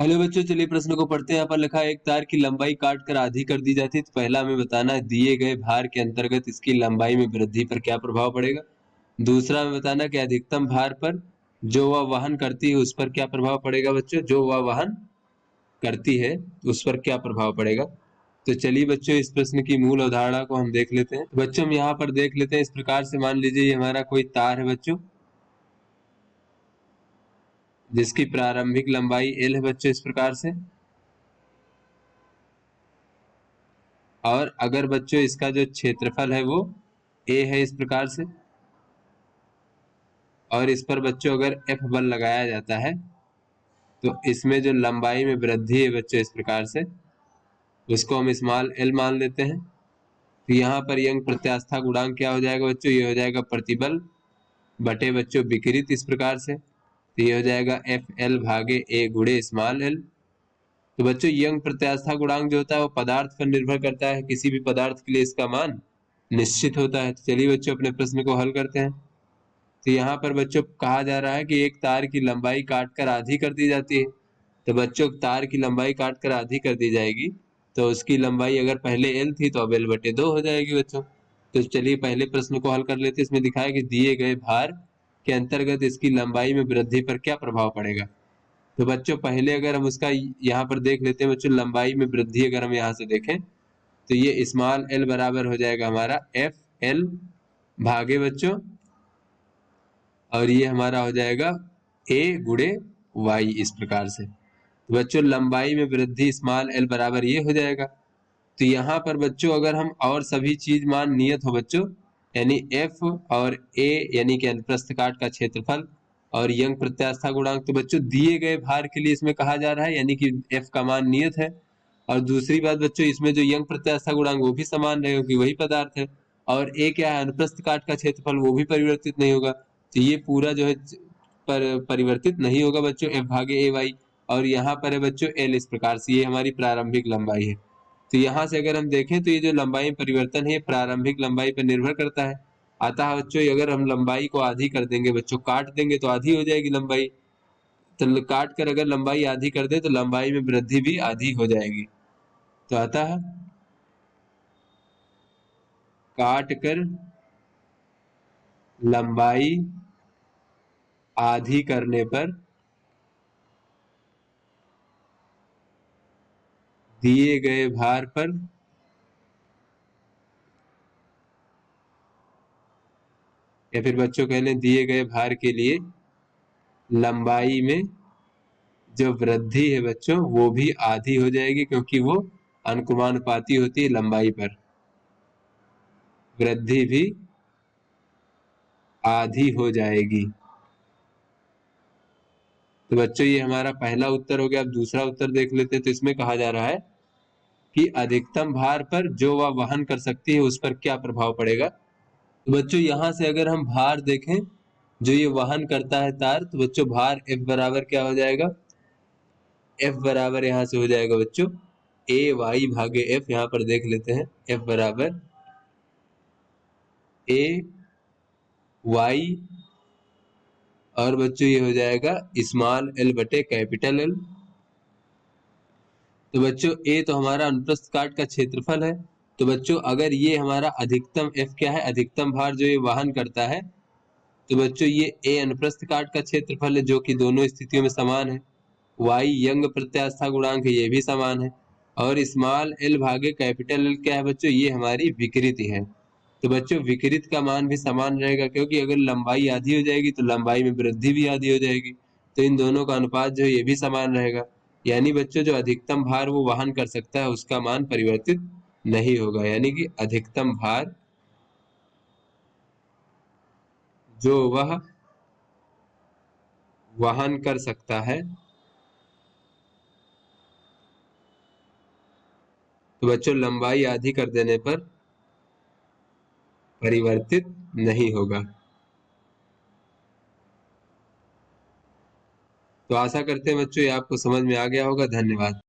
Hello बच्चों, चलिए प्रश्न को पढ़ते हैं। यहाँ पर लिखा है एक तार की लंबाई काट कर आधी कर दी जाती है। तो पहला हमें बताना है दिए गए भार के अंतर्गत इसकी लंबाई में वृद्धि पर क्या प्रभाव पड़ेगा। दूसरा हमें बताना है कि अधिकतम भार पर जो वह वहन करती है उस पर क्या प्रभाव पड़ेगा। बच्चों, जो वह वहन करती है उस पर क्या प्रभाव पड़ेगा। तो चलिए बच्चों, इस प्रश्न की मूल अवधारणा को हम देख लेते हैं। तो बच्चों, हम यहाँ पर देख लेते हैं इस प्रकार से। मान लीजिए ये हमारा कोई तार है बच्चों, जिसकी प्रारंभिक लंबाई L है बच्चों, इस प्रकार से। और अगर बच्चों इसका जो क्षेत्रफल है वो A है, इस प्रकार से। और इस पर बच्चों अगर F बल लगाया जाता है तो इसमें जो लंबाई में वृद्धि है बच्चों, इस प्रकार से, उसको हम स्मॉल L मान लेते हैं। तो यहाँ पर यंग प्रत्यास्था गुणांक क्या हो जाएगा बच्चों, ये हो जाएगा प्रतिबल बटे बच्चों विकृत, इस प्रकार से। तो ये हो जाएगा FL भागे A गुणे स्मॉल l। तो बच्चों यंग प्रत्यास्था गुणांक जो होता है वो पदार्थ पर निर्भर करता है। किसी भी पदार्थ के लिए इसका मान निश्चित होता है। तो चलिए बच्चों, अपने प्रश्न को हल करते हैं। तो यहाँ पर बच्चों कहा जा रहा है कि एक तार की लंबाई काट कर आधी कर दी जाती है। तो बच्चों तार की लंबाई काट कर आधी कर दी जाएगी, तो उसकी लंबाई अगर पहले L थी तो अब L बटे 2 हो जाएगी बच्चों। तो चलिए पहले प्रश्न को हल कर लेते हैं। इसमें दिखाया कि दिए गए भार के अंतर्गत इसकी लंबाई में वृद्धि पर क्या प्रभाव पड़ेगा। तो बच्चों पहले अगर हम उसका यहाँ पर देख लेते हैं बच्चों, लंबाई में वृद्धि अगर हम यहाँ से देखें तो ये स्मॉल L बराबर हो जाएगा हमारा FL भागे बच्चों, और ये हमारा हो जाएगा A गुणे Y, इस प्रकार से। तो बच्चों लंबाई में वृद्धि स्मॉल L बराबर ये हो जाएगा। तो यहाँ पर बच्चों अगर हम और सभी चीज मान नियत हो बच्चों, यानी F और A यानी कि अनुप्रस्थ काट का क्षेत्रफल और यंग प्रत्यास्था गुणांक, तो बच्चों दिए गए भार के लिए इसमें कहा जा रहा है, यानी कि F का मान नियत है। और दूसरी बात बच्चों, इसमें जो यंग प्रत्यास्था गुणांक वो भी समान रहेगा क्योंकि वही पदार्थ है। और A क्या है, अनुप्रस्थ काट का क्षेत्रफल, वो भी परिवर्तित नहीं होगा। तो ये पूरा जो है परिवर्तित नहीं होगा बच्चों, F भागे AY। और यहाँ पर है बच्चों L, इस प्रकार से। ये हमारी प्रारंभिक लंबाई है। तो यहाँ से अगर हम देखें तो ये जो लंबाई में परिवर्तन है प्रारंभिक लंबाई पर निर्भर करता है। अतः बच्चों अगर हम लंबाई को आधी कर देंगे बच्चों, काट देंगे तो आधी हो जाएगी लंबाई। तो काट कर अगर लंबाई आधी कर दे तो लंबाई में वृद्धि भी आधी हो जाएगी। तो अतः काट कर लंबाई आधी करने पर दिए गए भार पर या फिर बच्चों कह लें दिए गए भार के लिए लंबाई में जो वृद्धि है बच्चों वो भी आधी हो जाएगी, क्योंकि वो अनुकूलानुपाती होती है लंबाई पर। वृद्धि भी आधी हो जाएगी। तो बच्चों ये हमारा पहला उत्तर हो गया। अब दूसरा उत्तर देख लेते हैं। तो इसमें कहा जा रहा है कि अधिकतम भार पर जो वह वहन कर सकती है उस पर क्या प्रभाव पड़ेगा। तो बच्चों यहाँ से अगर हम भार देखें जो ये वहन करता है तार, तो बच्चों भार F बराबर क्या हो जाएगा, F बराबर यहाँ से हो जाएगा बच्चों AY भागे F। यहाँ पर देख लेते हैं F बराबर AY, और बच्चों ये हो जाएगा स्मॉल L बटे कैपिटल L। तो बच्चों A तो हमारा अनुप्रस्थ काट का क्षेत्रफल है। तो बच्चों अगर ये हमारा अधिकतम F क्या है, अधिकतम भार जो ये वहन करता है, तो बच्चों ये A अनुप्रस्थ काट का क्षेत्रफल है जो कि दोनों स्थितियों में समान है। Y यंग प्रत्यास्था गुणांक है, ये भी समान है। और स्मॉल L भागे कैपिटल L क्या है बच्चों, ये हमारी विकृति है। तो बच्चों विकृत का मान भी समान रहेगा, क्योंकि अगर लंबाई आधी हो जाएगी तो लंबाई में वृद्धि भी आधी हो जाएगी। तो इन दोनों का अनुपात जो है ये भी समान रहेगा। यानी बच्चों जो अधिकतम भार वो वहन कर सकता है उसका मान परिवर्तित नहीं होगा। यानी कि अधिकतम भार जो वह वहन कर सकता है, तो बच्चों लंबाई आधी कर देने पर परिवर्तित नहीं होगा। तो आशा करते हैं बच्चों ये आपको समझ में आ गया होगा। धन्यवाद।